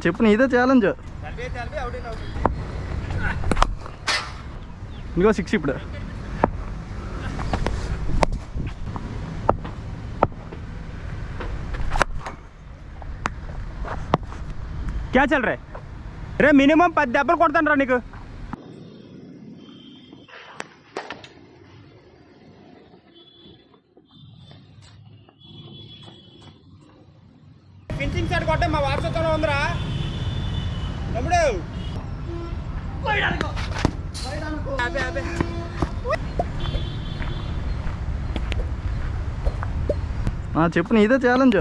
చెప్పు నీదే ఛాలెంజ్. ఇంకో 6 ఇప్పుడు. क्या चल रहा है? अरे मिनिमम 10 దెబ్బలు కొడతాను రా నీకు. ఫినిషింగ్ షాట్ కొట్టే మా వారసత్వంలో ఉందిరా తమ్ముడు. చెప్పు నీదే ఛాలెంజ్.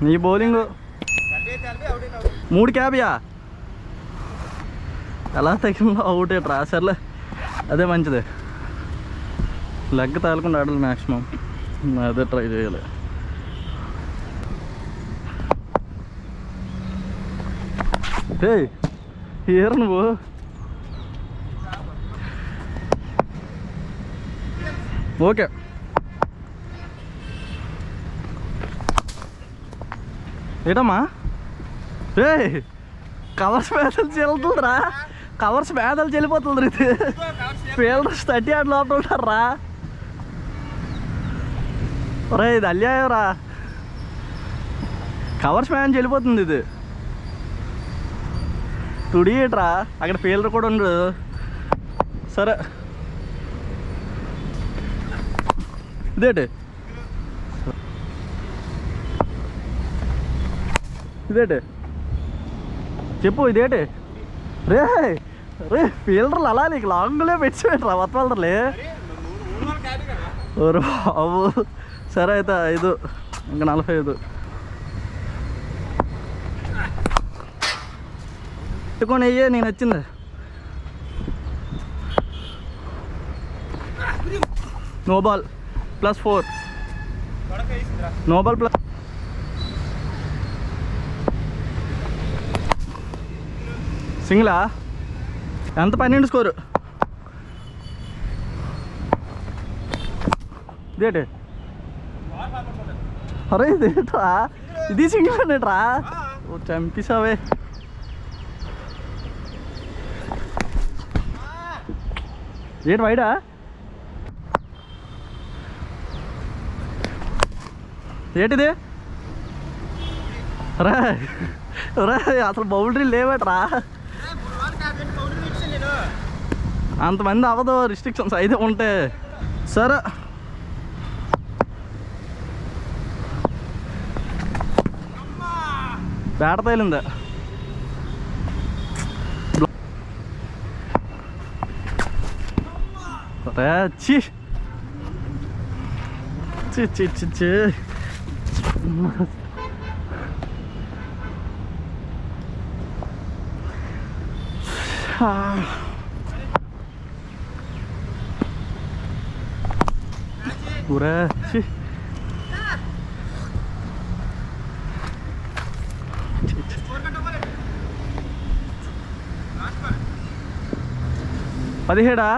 నీ బౌలింగ్ 3 క్యాబియా ఎలా తగిలిందో అవుట్ రా. సర్లే అదే మంచిది. లెగ్ తగలకుండా ఆడాలి మ్యాక్సిమం. అదే ట్రై చేయాలి. ఏరు నువ్వు ఓకే. ఏటమ్మా కవర్స్ మేదలు చెల్లుతుందిరా. కవర్స్ మేదలు చెల్లిపోతుంది. ఇది ఫీల్డర్స్ 30 ఆడ లోపల ఉంటారా. రే ఇది అన్యాయం రా. కవర్స్ మ్యాన్ చెల్లిపోతుంది. ఇది తుడియట్రా. అక్కడ ఫీల్డర్ కూడా ఉండడు. సరే ఇదేంటి ఇదేంటి చెప్పు. ఇదేంటి రే రే ఫీల్డర్లు అలా నీకు లాంగ్లే పెట్టిరా కొత్త ఫీల్డర్లే. ఓరు బాబు. సరే అయితే 5 ఇంకా 45 పెట్టుకొని అయ్యే నేను వచ్చింది. No ball +4. No ball plus సింగిలా. ఎంత 12 స్కోరు. ఇదేంటి అరే ఇదేంట్రా. ఇది సింగిల్ అనేట్రా. చంపిసావే. ఏంటి వైడా. ఏంటిది రా రా. అసలు బౌండరీ లేవట్రా. అంతమంది అవ్వదు. రిస్ట్రిక్షన్స్ అయితే ఉంటే. సరే బ్యాట తేలిందా. చి చి చి చి. పూరా చి. పదిహేడా.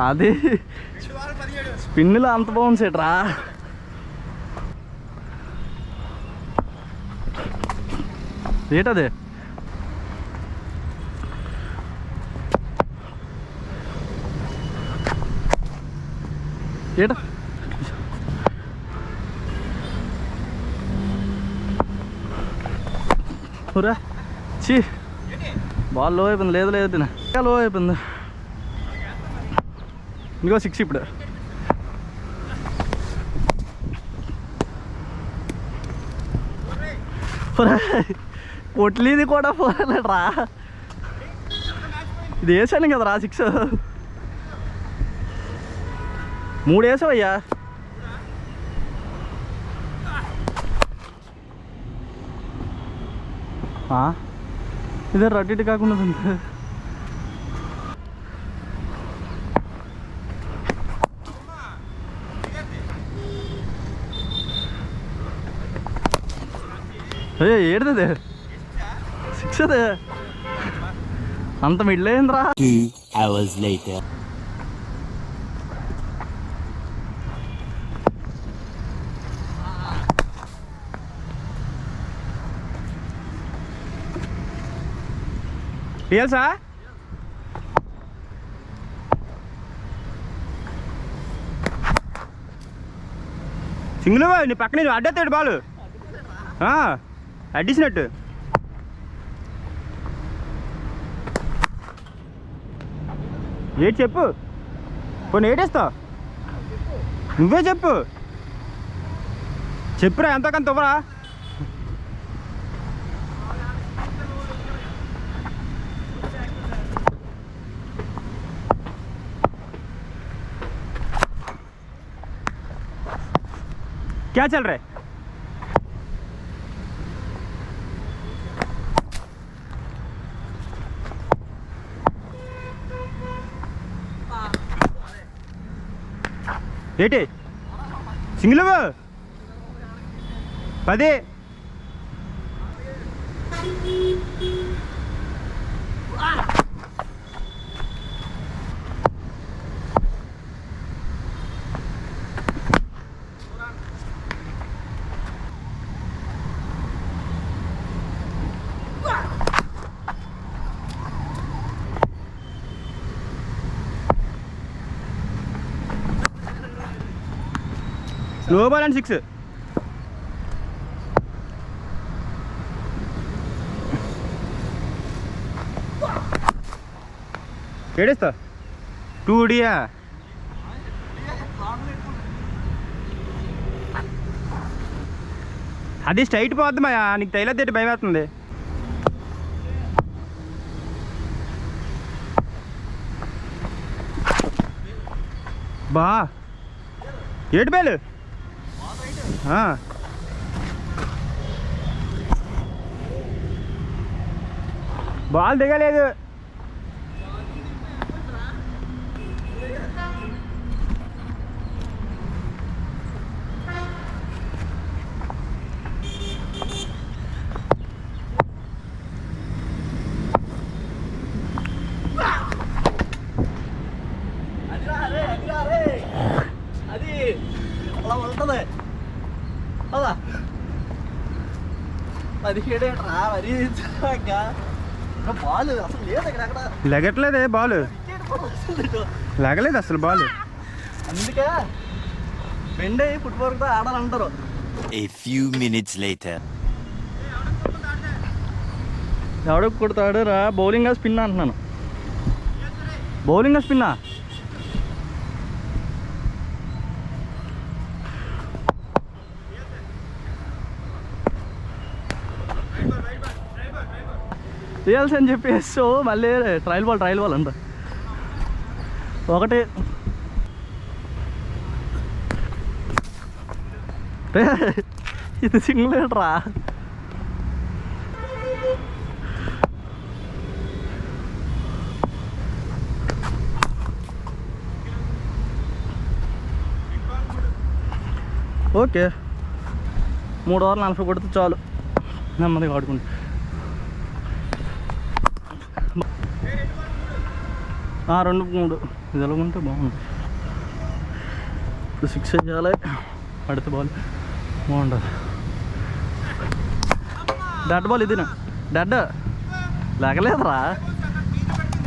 అది స్పిన్లో అంత బాగుంది సేట్రా. ఏంటది ఏట చీ. బాల్ లో అయిపోయింది. లేదు లేదు తిన లో అయిపోయింది. ఇంకో 6 ఇప్పుడు. పొట్లీది కూడా పోలేట్రా. ఇది వేసాను కదరా 6. 3 వేసావయ్యా. ఇదే రడ్డిటి కాకుండా ఉంది. ఏడుతుంది 6 అదే. అంత మిడిల్ అయిందిరా. 2 hours later. తెలుసా సింగిల్ నీ పక్కన నేను అడ్డెత్తాడు బాలు అడ్డిసినట్టు. ఏటి చెప్పు, కొన్ని ఏటేస్తావు నువ్వే చెప్పు. చెప్పురా ఎంతకంత ఇవ్వరా. क्या चल रहा है? ఏటి సింగిల్ 10. No ball and 6. ఏడేస్తా 2Dయా? అది స్ట్రైట్ పోద్ది మాయా, నీకు తైలద్దేటి భయం వేస్తుంది. బా ఏటి బేలు బాల్ దిగలేదు. అది అలా ఉంటుంది అలా 17 మరి బాల్ అసలు లేదు ఇక్కడ. లెగట్లేదే బాల్, లెగలేదు అసలు బాల్. అందుకే బెండ్ అయ్యి ఫుట్బాల్తో ఆడాలంటారు. A few minutes later. ఎవడకు కొడతాడు రా? బౌలింగ్ స్పిన్ అంటున్నాను. బౌలింగ్ స్పిన్నా? రియల్స్ అని చెప్పేసి మళ్ళీ ట్రయల్ బాల్ అంట. ఒకటి ఇది సింగిల్ రా. ఓకే 3 ఓవర్లు 40 కొడితే చాలు, నెమ్మదిగా ఆడుకుంటా. ఆ 2-3 ఇది ఎలాగుంటే బాగుంది. ఇప్పుడు 6 చేయాలి, పడితే బాల్ బాగుంటుంది. డెడ్ బాల్ ఇది, డెడ్ లేకలేదురా.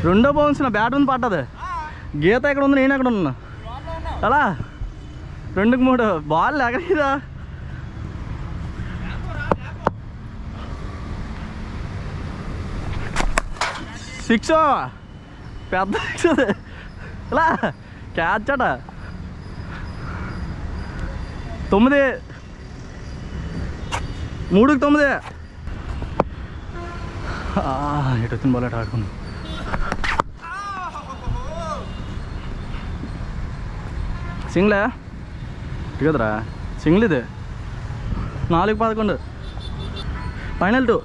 రెండో బౌన్స్ నా బ్యాట్ ఉంది పడ్డది. గీత ఎక్కడ ఉంది, నేను ఎక్కడ ఉన్నా. అలా 2-3 బాల్ లేకలేదా. సిక్స్ పెద్ద 6 అది. ఇలా క్యాచ్ అట. 9 3కి 9. ఎటు వచ్చిన బాల్ అటు ఆడుకున్నాం. సింగిలే కదరా, సింగిల్ ఇది. 4-11 ఫైనల్ 2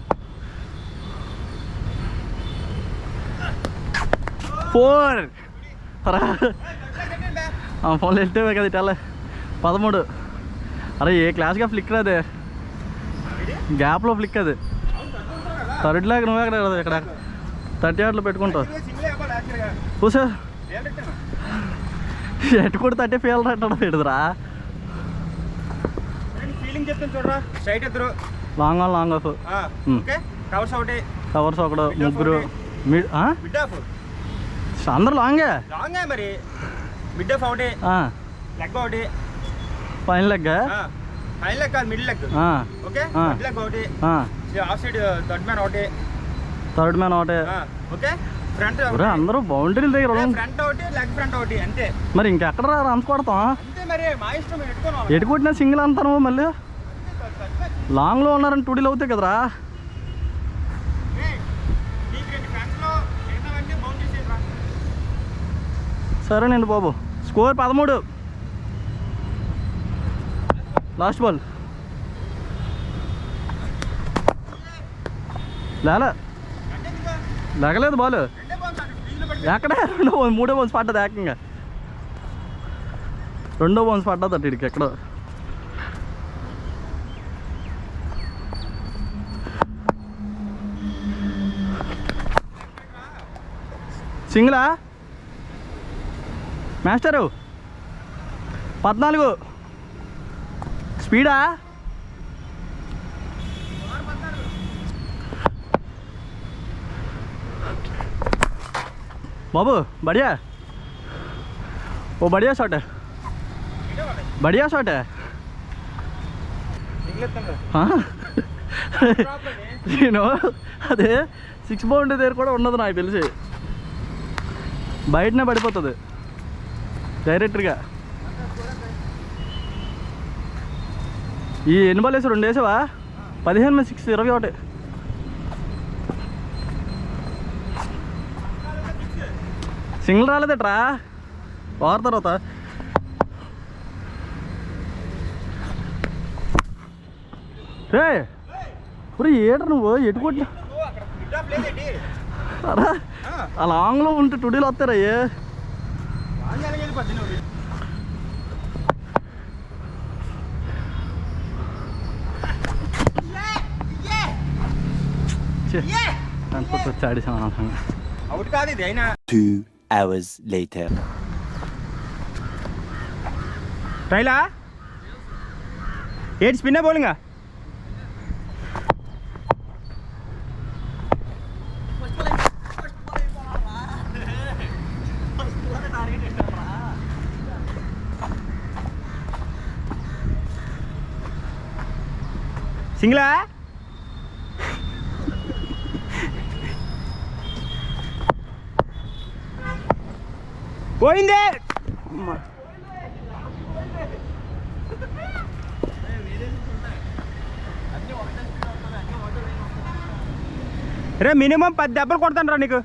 4. ఫోన్లో వెళ్తే కదా ఇట్లా 13. అరే ఏ క్లాస్గా ఫ్లిక్ అది, గ్యాప్లో ఫ్లిక్ అది. థర్డ్ లాగా నువ్వే అక్కడ ఇక్కడ 30 యార్డ్లో పెట్టుకుంటావు సింగిల్ అయిపోవాలి యాక్చువల్గా. చూసా ఏంటంటే ఎటు కూడా 30 ఫీల్ అంటాడు పెడుతురా. ఫీలింగ్ చెప్తాను చూడరా. స్ట్రైట్ ఎదురు long on long off okay. Covers ఒకటి, కవర్స్ ఒకడు, ముగ్గురు మిడ్ ఆఫ్ అందరు లాంగే. లాంగే మరి. మిడ్ ఆఫ్ ఒకటి, లెగ్ ఒకటి, పైన లెగ్ ఫైన్ లెగ్ కాదు, middle leg. Okay, mid leg ఒకటి, ఆఫ్ సైడ్ థర్డ్ మ్యాన్ ఒకటి, ఓకే. ఫ్రంట్ అందరూ బౌండరీల దగ్గర ఫ్రంట్ ఒకటి, లెగ్ ఫ్రంట్ ఒకటి, అంతే. మరి ఇంకెక్కడ రన్స్ కొడతాం? అంతే మరి, మా ఇష్టం. ఎటు కొట్టినా సింగిల్ అంటాను. మళ్ళీ లాంగ్లో ఉన్నారని 2Dలు అవుతాయి కదరా. సరేనండి బాబు. స్కోర్ 13. లాస్ట్ బాల్ లేగలేదు బాల్. ఎక్కడే 3వ బౌన్స్ పడ్డది. ఏకంగా 2వ బౌన్స్ పడ్డది అటు ఇడికి ఎక్కడో. సింగిలా మాస్టరు? 14 స్పీడా? బాబు బడియా, ఓ బడియా షాట్, బడియా షాట్. నేను అదే 6 బౌండరీ దగ్గర కూడా ఉండదు నాకు తెలిసి. బయటనే పడిపోతుంది డైరెక్ట్గా. ఈ ఎన్ని బాల్ వేసి 2 వేసావా? 15 మీద 6, 21. సింగిల్ రాలేదట్రా ఓవర్ తర్వాత. రే ఇప్పుడు ఏట నువ్వు ఎటు కొట్టినా అరా ఆ లాంగ్లో ఉంటే 2Dలు వస్తారా? అవుట్ కాదు ఇది అయినా. 2 hours later. ట్రైలా ఏడు స్పిన్నే బౌలింగా. సింగిలా? పోయిందే. రే మినిమం 10 దెబ్బలు కొడతాను రా నీకు.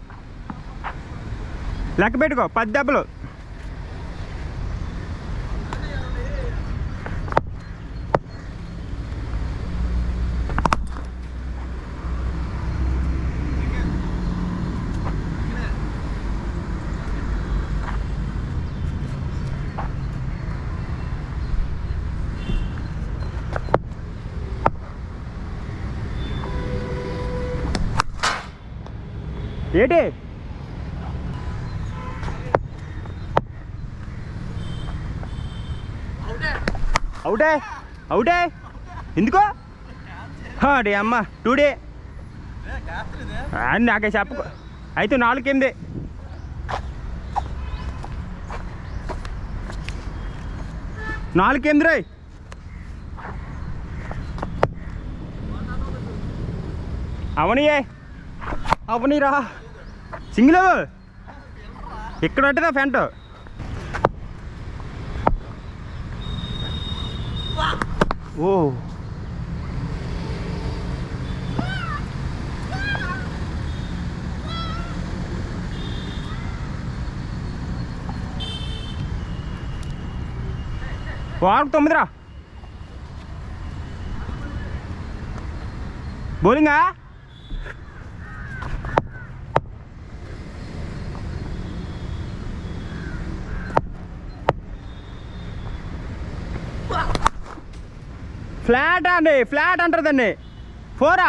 లెక్క పెట్టుకో 10 దెబ్బలు. ఏంటి అవుటే అవుటే ఎందుకో? డే అమ్మ 2D అని నాకే చెప్పకు. అయితే 4-8 4-8 రే. అవనియే అవనీరా. సింగిల్ ఇక్కడ ఉంటుందా ఫ్యాంట్? ఓ వారకు 9 రా. బౌలింగా? ఫ్లాట్ అండి, ఫ్లాట్ అంటారు దాన్ని. 4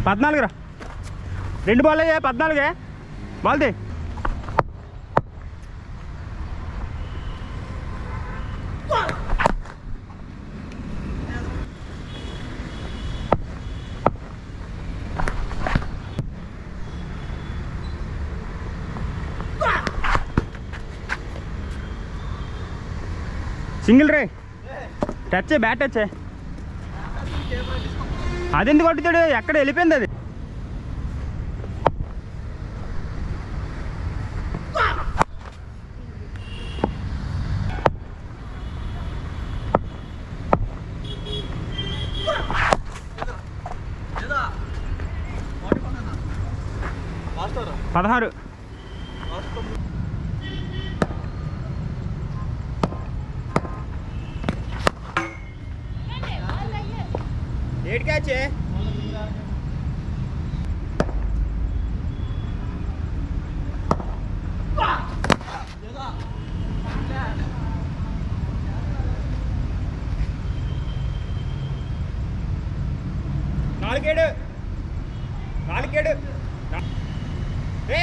14 రా 2 బాల్ అయ్యా 14 బాల్ది సింగిల్ రే టచ్ బ్యాట్ టచ్ అదెందుకు కొట్టుతాడు ఎక్కడ వెళ్ళిపోయింది అది పదహారు ఏడు క్యాచ్ నాలుగేడు రే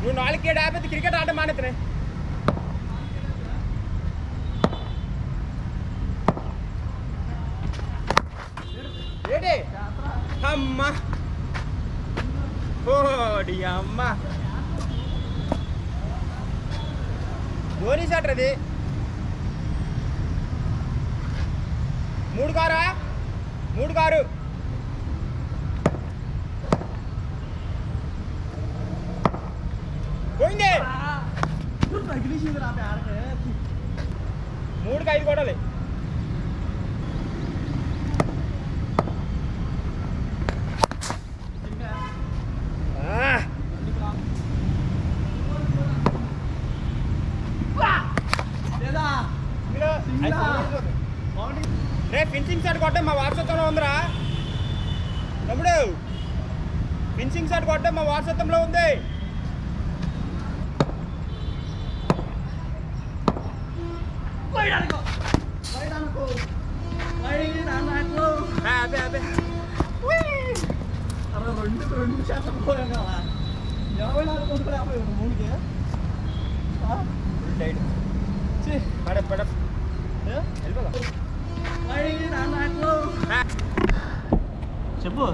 నువ్వు 4-7 ఆపేది క్రికెట్ ఆట మానేతనే ఏడే అమ్మ ఓడి అమ్మ ధోని షాట్ అది 3-6 పోయింది 3-5 కొడాలి రే ఫినిషింగ్ షాట్ కొట్టే మా వాట్సాప్లో ఉందిరా తమ్ముడు ఫినిషింగ్ షాట్ కొట్టే మా వాట్సాప్లో ఉంది అదే రెండు శాతం పోయాం కదా 24 కొనుక్కునే 53కి పడ చెప్పు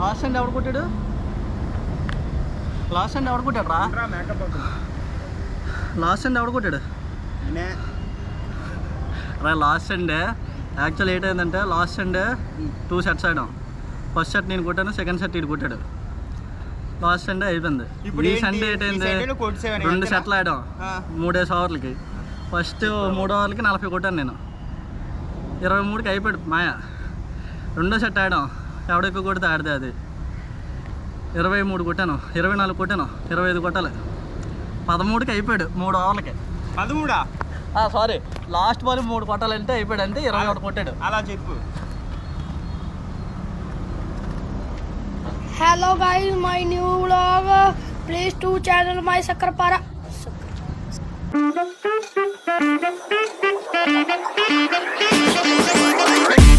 లాస్ట్ అండ్ ఎవడు కొట్టాడు రా మేకప్ లాస్ట్ అండ్ ఎవడు కొట్టాడు రా లాస్ట్ సండే యాక్చువల్ ఏంటంటే లాస్ట్ సండే 2 సెట్స్ ఆడాం ఫస్ట్ సెట్ నేను కొట్టాను సెకండ్ సెట్ ఇటు కొట్టాడు లాస్ట్ సండే అయిపోయింది ఈ సండే ఏంటైంది 2 సెట్లు ఆడాం 3 ఓవర్లకి ఫస్ట్ 3 ఓవర్లకి 40 కొట్టాను నేను 23కి అయిపోయాడు మాయా రెండో సెట్ ఆడాం ఎవడ ఎక్కువ కొడితే ఆడితే అది 23 కొట్టాను 24 కొట్టాను 25 కొట్టాలి 13కి అయిపోయాడు 3 ఓవర్లకి 13 సారీ లాస్ట్ బాల్ 3 కొట్టాలంటే అయిపోయాడు అంటే 21 కొట్టాడు అలా చెప్పు Hello guys, my new vlog. Please to channel my Sakrapara. Hey!